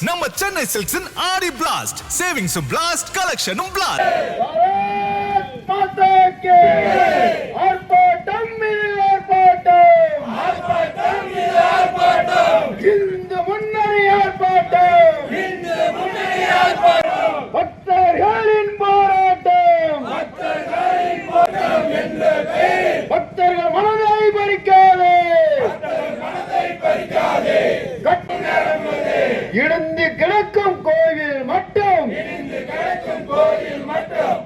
நம்ம சென்னை சில்க்ஸின் Aadi blast savings blast கலெக்ஷனும் பிளாஸ்ட். இந்து முன்னணி ஆர்ப்பாட்டம், பக்தர்களின் போராட்டம், பக்தர்கள் மனதை பறிக்காதே, இடிந்து கிடக்கும் கோவில் மட்டும்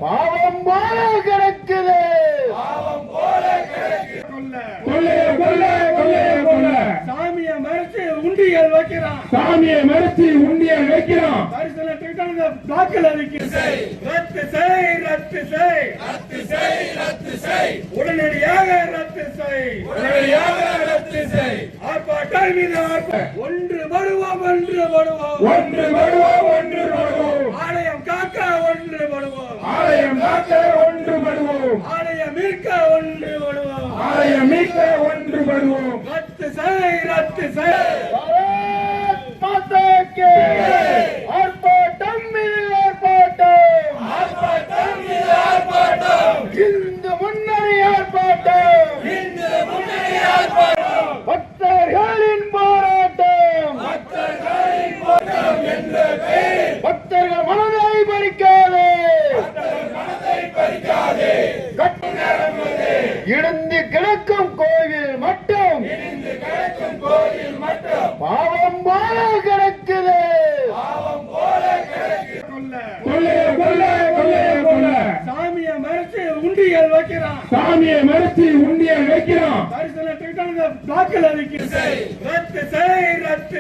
பாவம் போல கிடக்குது. சாமியை மறைச்சு உண்டியல் வைக்கிறான், சாமியை மறைச்சு உண்டியல் வைக்கிறான். பிளாக்கில் ரத்து செய், ரத்து செய், ரத்து செய், உடனடியாக ரத்து செய், உடனடியாக ரத்து செய். ஆர்ப்பாட்டம் மீது ஆர்ப்பாட்டம், ஒன்று படுவோம், ஒன்று படுவோம், ஒன்று படுவோம், ஒன்று படுவோம். ஆலயம் காக்க ஒன்று படுவோம், ஆலயம் காக்க ஒன்று படுவோம், ஆலயம் மீட்க ஒன்று படுவோம், ஆலயம் மீட்க ஒன்று படுவோம். ரத்து செய், ரத்து செய். ஆர்ப்பாட்டம் மீது ஆர்ப்பாட்டம், ஆர்ப்பாட்டம் மீது ஆர்ப்பாட்டம், இந்து முன்னணி ஆர்ப்பாட்டம், இந்து முன்னணி ஆர்ப்பாட்டம், பக்தர்களின் போராட்டம், பக்தர்களின் போராட்டம் என்ற பெயர் பக்தர்கள் மனதை பறிக்காதே, மனதை பறிக்காதே. இடிந்து கிடக்கும் கோவில் மட்டும், இடிந்து கிடக்கும் கோவில் மட்டும் பாவம் போல கிடக்குது, பாவம் போல கிடக்குது. சாமியை மறைச்சு உண்டியல் வைக்கிறான், சாமியை மறைச்சு உண்டியல் வைக்கிறான். பிளாக்கில் ரத்து செய், ரத்து செய், ரத்து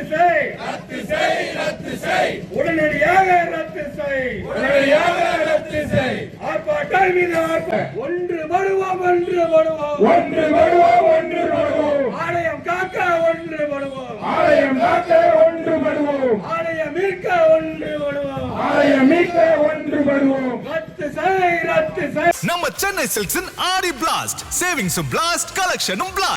செய், ரத்து செய், உடனடியாக ரத்து செய், உடனடியாக ரத்து செய். ஆர்ப்பாட்டம் மீது ஆர்ப்பாட்டம், ஒன்று படுவோம், ஒன்று படுவோம், ஒன்று படுவோம், ஒன்று படுவோம். ஆலயம் காக்க ஒன்று படுவோம், ஆலயம் காக்க ஒன்று படுவோம், ஆலயம் மீட்க ஒன்று படுவோம், ஆலயம் மீட்க ஒன்று படுவோம். ரத்து செய், ரத்து செய். நம்ம சென்னை சில்க்ஸின் ஆடி பிளாஸ்ட் சேவிங்ஸ் பிளாஸ்ட் கலெக்ஷனும் பிளாஸ்ட்.